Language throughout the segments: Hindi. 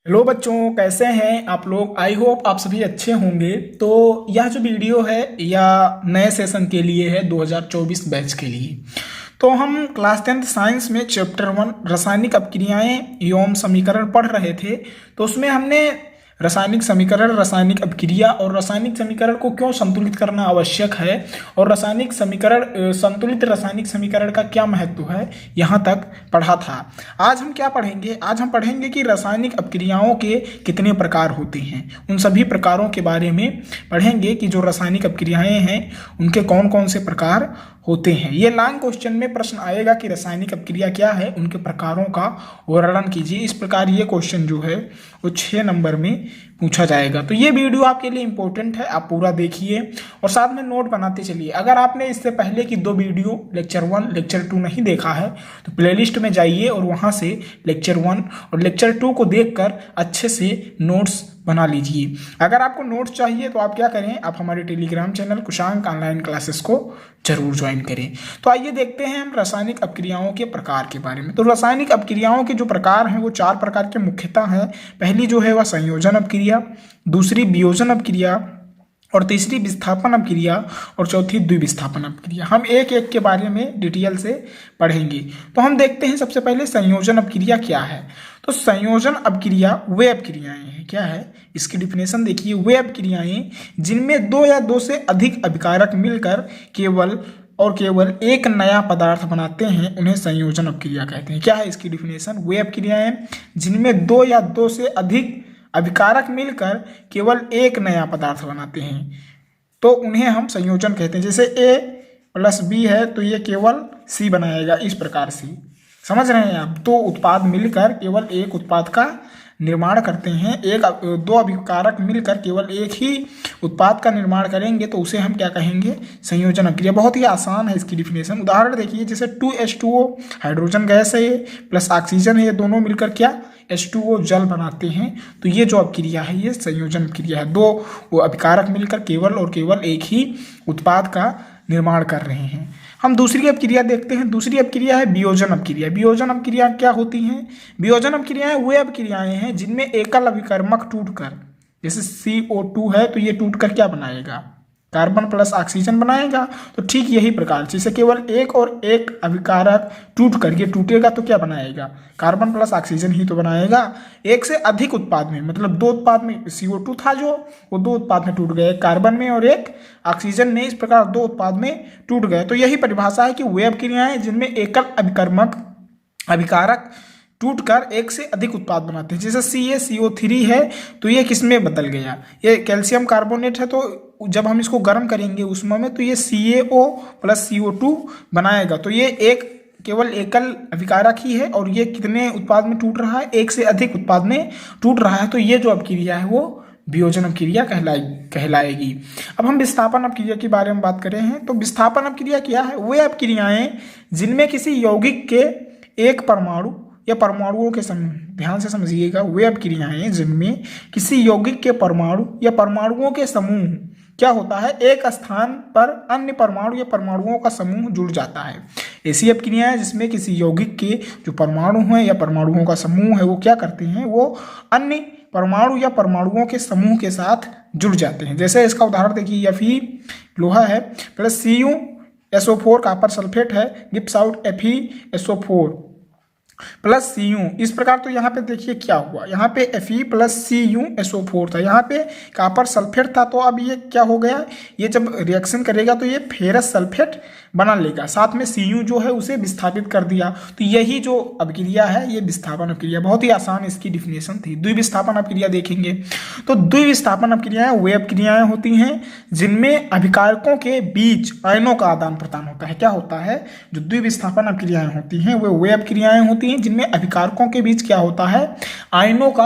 हेलो बच्चों, कैसे हैं आप लोग। आई होप आप सभी अच्छे होंगे। तो यह जो वीडियो है यह नए सेशन के लिए है, 2024 बैच के लिए। तो हम क्लास 10th साइंस में चैप्टर 1 रासायनिक अपक्रियाएं एवं समीकरण पढ़ रहे थे। तो उसमें हमने रासायनिक समीकरण, रासायनिक अपक्रिया और रासायनिक समीकरण को क्यों संतुलित करना आवश्यक है और रासायनिक समीकरण, संतुलित रासायनिक समीकरण का क्या महत्व है, यहाँ तक पढ़ा था। आज हम क्या पढ़ेंगे? आज हम पढ़ेंगे कि रासायनिक अपक्रियाओं के कितने प्रकार होते हैं। उन सभी प्रकारों के बारे में पढ़ेंगे कि जो रासायनिक अपक्रियाएं हैं उनके कौन कौन से प्रकार होते हैं। ये लॉन्ग क्वेश्चन में प्रश्न आएगा कि रासायनिक अपक्रिया क्या है, उनके प्रकारों का वर्णन कीजिए। इस प्रकार ये क्वेश्चन जो है वो 6 नंबर में पूछा जाएगा। तो ये वीडियो आपके लिए इंपॉर्टेंट है, आप पूरा देखिए और साथ में नोट बनाते चलिए। अगर आपने इससे पहले की 2 वीडियो लेक्चर 1 लेक्चर 2 नहीं देखा है तो प्लेलिस्ट में जाइए और वहाँ से लेक्चर 1 और लेक्चर 2 को देखकर अच्छे से नोट्स बना लीजिए। अगर आपको नोट्स चाहिए तो आप क्या करें, आप हमारे टेलीग्राम चैनल कुशांक ऑनलाइन क्लासेस को जरूर ज्वाइन करें। तो आइए देखते हैं हम रासायनिक अपक्रियाओं के प्रकार के बारे में। तो रासायनिक अपक्रियाओं के जो प्रकार हैं वो 4 प्रकार के मुख्यतः हैं। पहली जो है वह संयोजन अपक्रिया, दूसरी वियोजन अपक्रिया और तीसरी विस्थापन अपक्रिया और चौथी द्विविस्थापन अपक्रिया। हम एक एक के बारे में डिटेल से पढ़ेंगे। तो हम देखते हैं सबसे पहले संयोजन अपक्रिया क्या है। तो संयोजन अपक्रिया वे अपक्रियाएं हैं। क्या है इसकी डिफिनेशन देखिए, वे अपक्रियाएं जिनमें 2 या 2 से अधिक अभिकारक मिलकर केवल एक नया पदार्थ बनाते हैं उन्हें संयोजन अपक्रिया कहते हैं। क्या है इसकी डिफिनेशन? वे अपक्रियाएं जिनमें 2 या 2 से अधिक अभिकारक मिलकर केवल एक नया पदार्थ बनाते हैं तो उन्हें हम संयोजन कहते हैं। जैसे A + B है तो ये केवल C बनाएगा, इस प्रकार से। समझ रहे हैं आप? 2 उत्पाद मिलकर केवल एक उत्पाद का निर्माण करते हैं। 2 अभिकारक मिलकर केवल एक ही उत्पाद का निर्माण करेंगे तो उसे हम क्या कहेंगे? संयोजन अपक्रिया। बहुत ही आसान है इसकी डिफिनेशन। उदाहरण देखिए, जैसे 2H2O हाइड्रोजन गैस है ये प्लस ऑक्सीजन है, ये दोनों मिलकर क्या H2O जल बनाते हैं। तो ये जो अपक्रिया है ये संयोजन अपक्रिया है। 2 वो अभिकारक मिलकर केवल एक ही उत्पाद का निर्माण कर रहे हैं। हम दूसरी अपक्रिया देखते हैं। दूसरी अपक्रिया है वियोजन अपक्रिया। वियोजन अपक्रिया क्या होती हैं? वियोजन अपक्रियाएं वे अपक्रियाएं हैं जिनमें एकल अभिकर्मक टूटकर, जैसे CO2 है तो ये टूटकर क्या बनाएगा? कार्बन प्लस ऑक्सीजन बनाएगा। तो ठीक यही प्रकार जैसे केवल एक अभिकारक टूट करके टूटेगा तो क्या बनाएगा? कार्बन प्लस ऑक्सीजन ही तो बनाएगा। एक से अधिक उत्पाद में, मतलब 2 उत्पाद में CO2 था जो वो 2 उत्पाद में टूट गए, एक कार्बन में और एक ऑक्सीजन में। इस प्रकार 2 उत्पाद में टूट गए। तो यही परिभाषा है कि वे अपक्रियाएं जिनमें एकल अभिकारक टूटकर एक से अधिक उत्पाद बनाते हैं। जैसे CaCO3 है तो ये किस में बदल गया? ये कैल्शियम कार्बोनेट है तो जब हम इसको गर्म करेंगे उष्मा में तो ये CaO + CO2 बनाएगा। तो ये केवल एकल अभिकारक ही है और ये कितने उत्पाद में टूट रहा है? एक से अधिक उत्पाद में टूट रहा है। तो ये जो अपक्रिया है वो वियोजन अपक्रिया कहलाएगी। अब हम विस्थापन अपक्रिया के बारे में बात कर रहे हैं। तो विस्थापन अपक्रिया क्या है? वे अपक्रियाएं जिनमें किसी यौगिक के एक परमाणु या परमाणुओं के समूह, ध्यान से समझिएगा, वे अपक्रियाएं जिनमें किसी यौगिक के परमाणु या परमाणुओं के समूह क्या होता है, एक स्थान पर अन्य परमाणु या परमाणुओं का समूह जुड़ जाता है। ऐसी अपक्रियाएं जिसमें किसी यौगिक के जो परमाणु हैं या परमाणुओं का समूह है वो क्या करते हैं, वो अन्य परमाणु या परमाणुओं के समूह के साथ जुड़ जाते हैं। जैसे इसका उदाहरण देखिए, Fe लोहा है प्लस CuSO4 कॉपर सल्फेट है, gives out FeSO4 plus Cu। इस प्रकार तो यहाँ पे देखिए क्या हुआ, यहाँ पे Fe + CuSO4 था, यहाँ पे कॉपर सल्फेट था। तो अब ये क्या हो गया, ये जब रिएक्शन करेगा तो ये फेरस सल्फेट बना लेगा, साथ में Cu जो है उसे विस्थापित कर दिया। तो यही जो अपक्रिया है ये विस्थापन अपक्रिया। बहुत ही आसान इसकी डिफिनेशन थी। द्विविस्थापन अपक्रिया देखेंगे तो द्विविस्थापन अपक्रियाएं वे अपक्रियाएं होती हैं जिनमें अभिकारकों के बीच आयनों का आदान प्रदान होता है। क्या होता है? जो द्विविस्थापन अपक्रियाएं होती हैं वे अपक्रियाएं होती हैं जिनमें अभिकारकों के बीच क्या होता है, आयनों का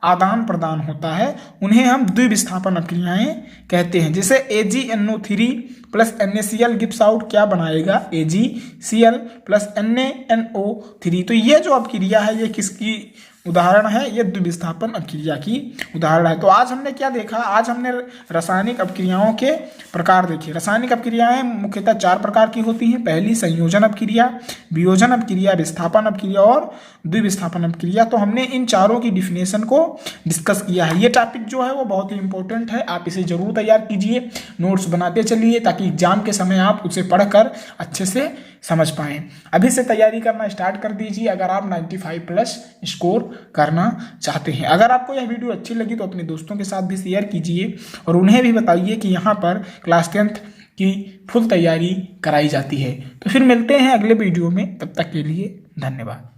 आदान प्रदान होता है। उन्हें हम द्विविस्थापन अपक्रियाएं कहते हैं। जैसे AgNO3 + NaCl गिव्स आउट क्या बनाएगा? AgCl + NaNO3। तो ये जो अपक्रिया है ये किसकी उदाहरण है, ये द्विविस्थापन अपक्रिया की उदाहरण है। तो आज हमने क्या देखा, आज हमने रासायनिक अपक्रियाओं के प्रकार देखे। रासायनिक अपक्रियाएं मुख्यतः 4 प्रकार की होती हैं। पहली संयोजन अपक्रिया, वियोजन अपक्रिया, विस्थापन अपक्रिया और द्विविस्थापन अपक्रिया। तो हमने इन चारों की डिफिनेशन को डिस्कस किया है। ये टॉपिक जो है वो बहुत ही इंपॉर्टेंट है, आप इसे जरूर तैयार कीजिए, नोट्स बनाते चलिए ताकि एग्जाम के समय आप उसे पढ़कर अच्छे से समझ पाएं। अभी से तैयारी करना स्टार्ट कर दीजिए अगर आप 95+ स्कोर करना चाहते हैं। अगर आपको यह वीडियो अच्छी लगी तो अपने दोस्तों के साथ भी शेयर कीजिए और उन्हें भी बताइए कि यहाँ पर क्लास 10th की फुल तैयारी कराई जाती है। तो फिर मिलते हैं अगले वीडियो में, तब तक के लिए धन्यवाद।